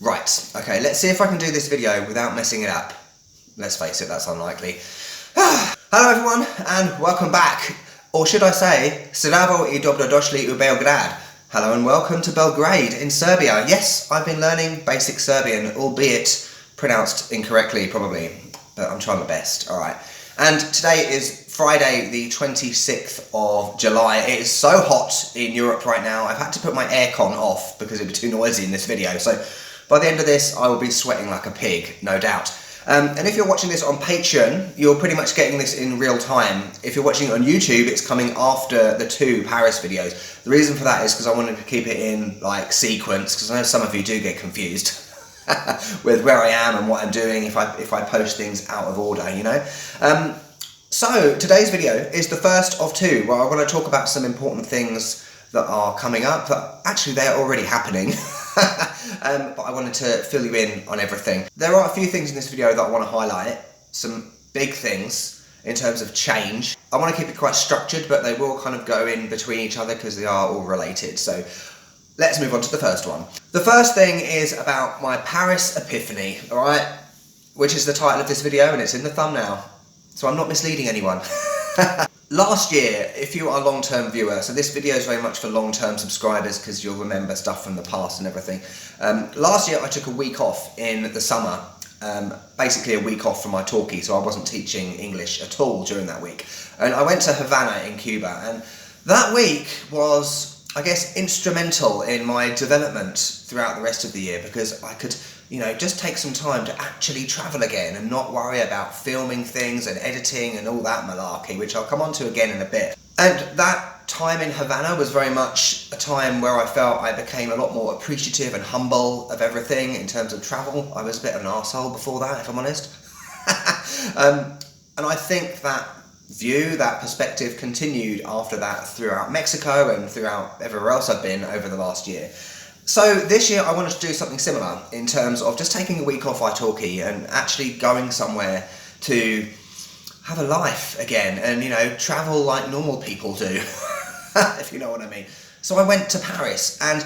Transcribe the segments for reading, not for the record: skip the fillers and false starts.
Right, okay, let's see if I can do this video without messing it up. Let's face it, that's unlikely. Hello everyone, and welcome back. Or should I say, Zdravo I dobrodošli u Belgrade. Hello and welcome to Belgrade in Serbia. Yes, I've been learning basic Serbian, albeit pronounced incorrectly probably, but I'm trying my best, alright. And today is Friday the 26th of July. It is so hot in Europe right now, I've had to put my aircon off because it would be too noisy in this video. So by the end of this, I will be sweating like a pig, no doubt. And if you're watching this on Patreon, you're pretty much getting this in real time. If you're watching it on YouTube, it's coming after the two Paris videos. The reason for that is because I wanted to keep it in like sequence, because I know some of you do get confused with where I am and what I'm doing if I post things out of order, you know. So today's video is the first of two where I want to talk about some important things that are coming up, but actually they're already happening. But I wanted to fill you in on everything. There are a few things in this video that I want to highlight, some big things in terms of change. I want to keep it quite structured, but they will kind of go in between each other because they are all related. So let's move on to the first one. The first thing is about my Paris Epiphany, alright? Which is the title of this video and it's in the thumbnail. So I'm not misleading anyone. Last year, if you are a long-term viewer, so this video is very much for long-term subscribers because you'll remember stuff from the past and everything. Last year I took a week off in the summer, basically a week off from my talkie, so I wasn't teaching English at all during that week. And I went to Havana in Cuba, and that week was, I guess, instrumental in my development throughout the rest of the year because I could, you know, just take some time to actually travel again and not worry about filming things and editing and all that malarkey, which I'll come on to again in a bit. And that time in Havana was very much a time where I felt I became a lot more appreciative and humble of everything in terms of travel. I was a bit of an arsehole before that, if I'm honest. And I think that view, that perspective continued after that throughout Mexico and throughout everywhere else I've been over the last year. So this year I wanted to do something similar in terms of just taking a week off italki and actually going somewhere to have a life again and, you know, travel like normal people do, if you know what I mean. So I went to Paris, and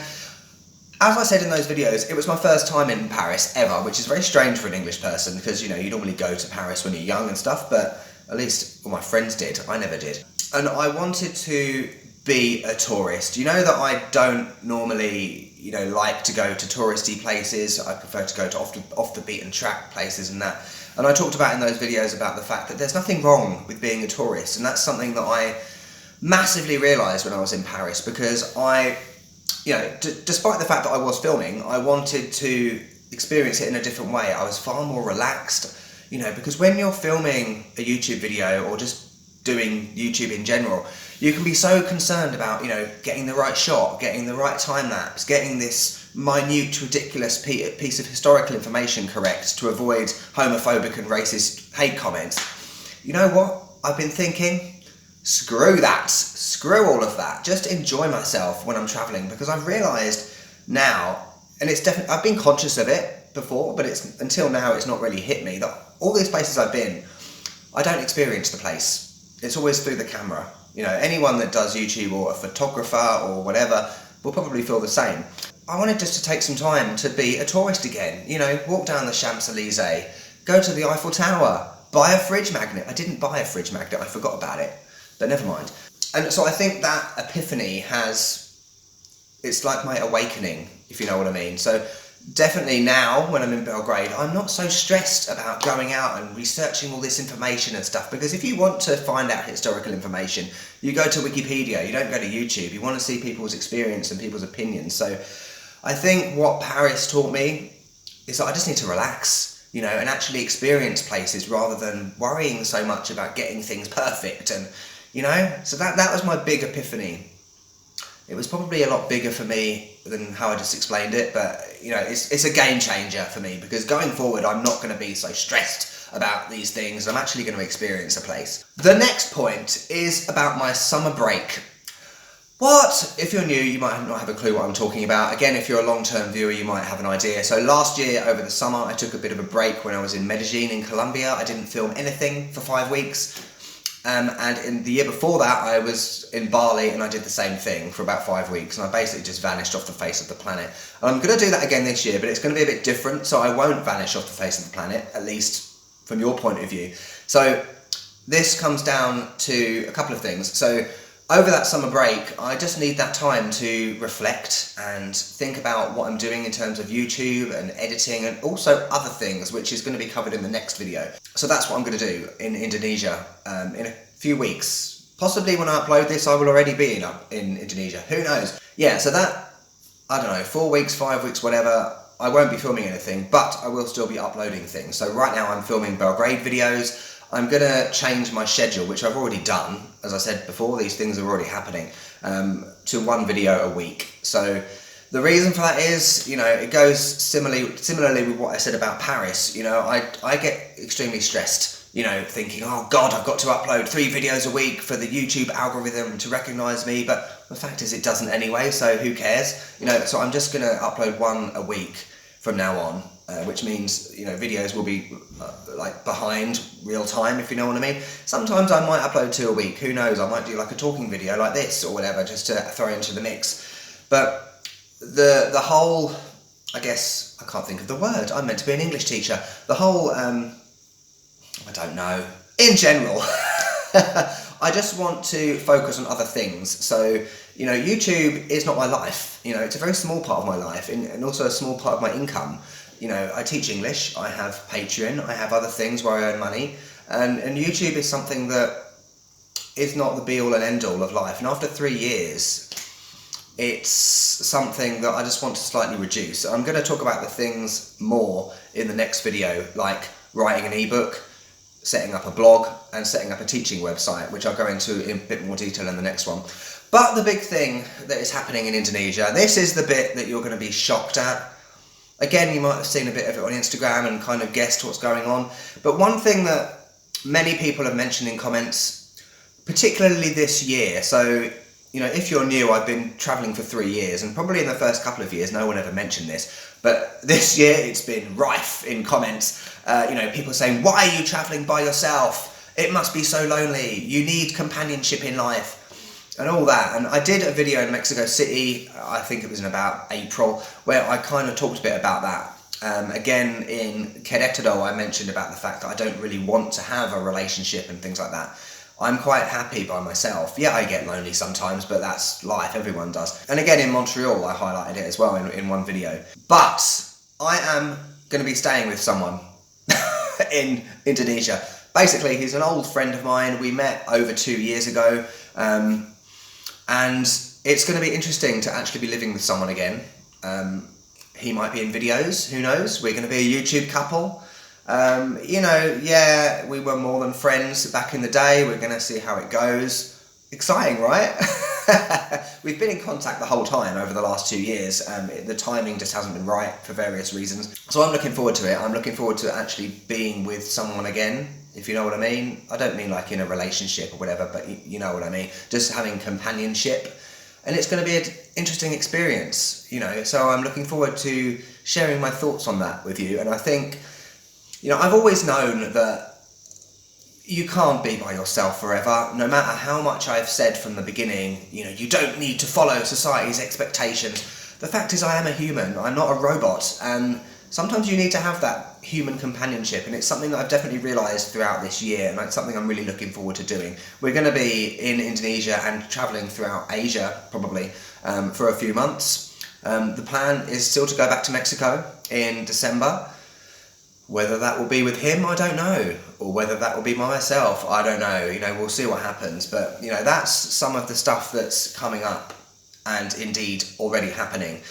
as I said in those videos, it was my first time in Paris ever, which is very strange for an English person because, you know, you normally go to Paris when you're young and stuff, but at least all my friends did, I never did. And I wanted to be a tourist. You know that I don't normally, you know, like to go to touristy places. I prefer to go to off the beaten track places and that. And I talked about in those videos about the fact that there's nothing wrong with being a tourist, and that's something that I massively realised when I was in Paris because I, you know, despite the fact that I was filming, I wanted to experience it in a different way. I was far more relaxed, you know, because when you're filming a YouTube video or just doing YouTube in general, you can be so concerned about, you know, getting the right shot, getting the right time lapse, getting this minute, ridiculous piece of historical information correct to avoid homophobic and racist hate comments. You know what? I've been thinking, screw that, screw all of that. Just enjoy myself when I'm traveling because I've realised now, and it's definitely, I've been conscious of it before, but it's until now it's not really hit me that all these places I've been, I don't experience the place. It's always through the camera. You know, anyone that does YouTube or a photographer or whatever will probably feel the same. I wanted just to take some time to be a tourist again. You know, walk down the Champs-Élysées, go to the Eiffel Tower, buy a fridge magnet. I didn't buy a fridge magnet, I forgot about it, but never mind. And so I think that epiphany it's like my awakening, if you know what I mean. So definitely now, when I'm in Belgrade, I'm not so stressed about going out and researching all this information and stuff, because if you want to find out historical information, you go to Wikipedia, you don't go to YouTube. You want to see people's experience and people's opinions. So I think what Paris taught me is that I just need to relax, you know, and actually experience places rather than worrying so much about getting things perfect. And, you know, so that was my big epiphany. It was probably a lot bigger for me than how I just explained it, but, you know, it's a game changer for me because going forward, I'm not going to be so stressed about these things. I'm actually going to experience a place. The next point is about my summer break. What? If you're new, you might not have a clue what I'm talking about. Again, if you're a long-term viewer, you might have an idea. So last year, over the summer, I took a bit of a break when I was in Medellin in Colombia. I didn't film anything for 5 weeks. And in the year before that, I was in Bali and I did the same thing for about 5 weeks, and I basically just vanished off the face of the planet. And I'm going to do that again this year, but it's going to be a bit different, so I won't vanish off the face of the planet, at least from your point of view. So this comes down to a couple of things. So over that summer break, I just need that time to reflect and think about what I'm doing in terms of YouTube and editing and also other things, which is going to be covered in the next video. So that's what I'm going to do in Indonesia in a few weeks. Possibly when I upload this, I will already be in Indonesia. Who knows? Yeah, so that, I don't know, 4 weeks, 5 weeks, whatever, I won't be filming anything, but I will still be uploading things. So right now I'm filming Belgrade videos. I'm going to change my schedule, which I've already done. As I said before, these things are already happening, to 1 video a week. So the reason for that is, you know, it goes similarly with what I said about Paris. You know, I get extremely stressed, you know, thinking, oh God, I've got to upload 3 videos a week for the YouTube algorithm to recognise me. But the fact is it doesn't anyway, so who cares? You know, so I'm just going to upload 1 a week from now on. Which means, you know, videos will be like behind real time, if you know what I mean. Sometimes I might upload 2 a week, who knows, I might do like a talking video like this or whatever, just to throw into the mix. But the whole, I guess, I can't think of the word, I'm meant to be an English teacher. The whole, I don't know, in general, I just want to focus on other things. So, you know, YouTube is not my life, you know, it's a very small part of my life and also a small part of my income. You know, I teach English, I have Patreon, I have other things where I earn money, and YouTube is something that is not the be-all and end-all of life. And after 3 years, it's something that I just want to slightly reduce. I'm going to talk about the things more in the next video, like writing an ebook, setting up a blog, and setting up a teaching website, which I'll go into in a bit more detail in the next one. But the big thing that is happening in Indonesia, this is the bit that you're going to be shocked at. Again, you might have seen a bit of it on Instagram and kind of guessed what's going on. But one thing that many people have mentioned in comments, particularly this year, so, you know, if you're new, I've been travelling for 3 years, and probably in the first couple of years, no one ever mentioned this. But this year, it's been rife in comments. You know, people saying, why are you travelling by yourself? It must be so lonely. You need companionship in life. And all that, and I did a video in Mexico City, I think it was in about April, where I kind of talked a bit about that. Again, in Querétaro, I mentioned about the fact that I don't really want to have a relationship and things like that. I'm quite happy by myself. Yeah, I get lonely sometimes, but that's life, everyone does. And again, in Montreal, I highlighted it as well in one video. But I am going to be staying with someone in Indonesia. Basically, he's an old friend of mine. We met over 2 years ago. And it's going to be interesting to actually be living with someone again. He might be in videos, who knows? We're going to be a YouTube couple. You know, yeah, we were more than friends back in the day. We're going to see how it goes. Exciting, right? We've been in contact the whole time over the last 2 years. The timing just hasn't been right for various reasons. So I'm looking forward to it. I'm looking forward to actually being with someone again, if you know what I mean. I don't mean like in a relationship or whatever, but you know what I mean. Just having companionship. And it's going to be an interesting experience, you know. So I'm looking forward to sharing my thoughts on that with you. And I think, you know, I've always known that you can't be by yourself forever. No matter how much I've said from the beginning, you know, you don't need to follow society's expectations. The fact is, I am a human. I'm not a robot. And sometimes you need to have that human companionship, and it's something that I've definitely realised throughout this year, and it's something I'm really looking forward to doing. We're going to be in Indonesia and travelling throughout Asia, probably, for a few months. The plan is still to go back to Mexico in December. Whether that will be with him, I don't know. Or whether that will be myself, I don't know. You know, we'll see what happens. But, you know, that's some of the stuff that's coming up and indeed already happening.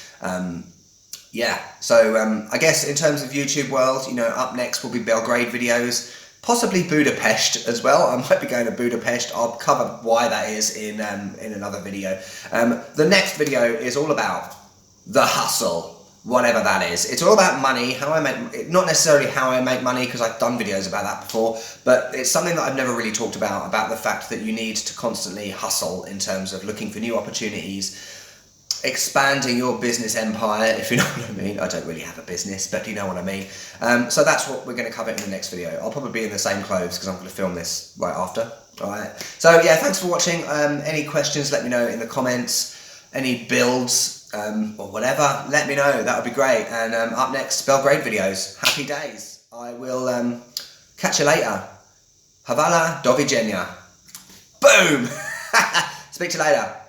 Yeah, so I guess in terms of YouTube world, you know, up next will be Belgrade videos, possibly Budapest as well. I might be going to Budapest. I'll cover why that is in another video. The next video is all about the hustle, whatever that is. It's all about money, how I make, not necessarily how I make money, because I've done videos about that before, but it's something that I've never really talked about the fact that you need to constantly hustle in terms of looking for new opportunities. expanding your business empire, if you know what I mean. I don't really have a business, but you know what I mean. So that's what we're going to cover in the next video. I'll probably be in the same clothes because I'm going to film this right after. Alright, so yeah, thanks for watching. Any questions, let me know in the comments. Any builds or whatever, let me know. That would be great. And up next, Belgrade videos. Happy days. I will catch you later. Hvala, do widzenia. Boom! Speak to you later.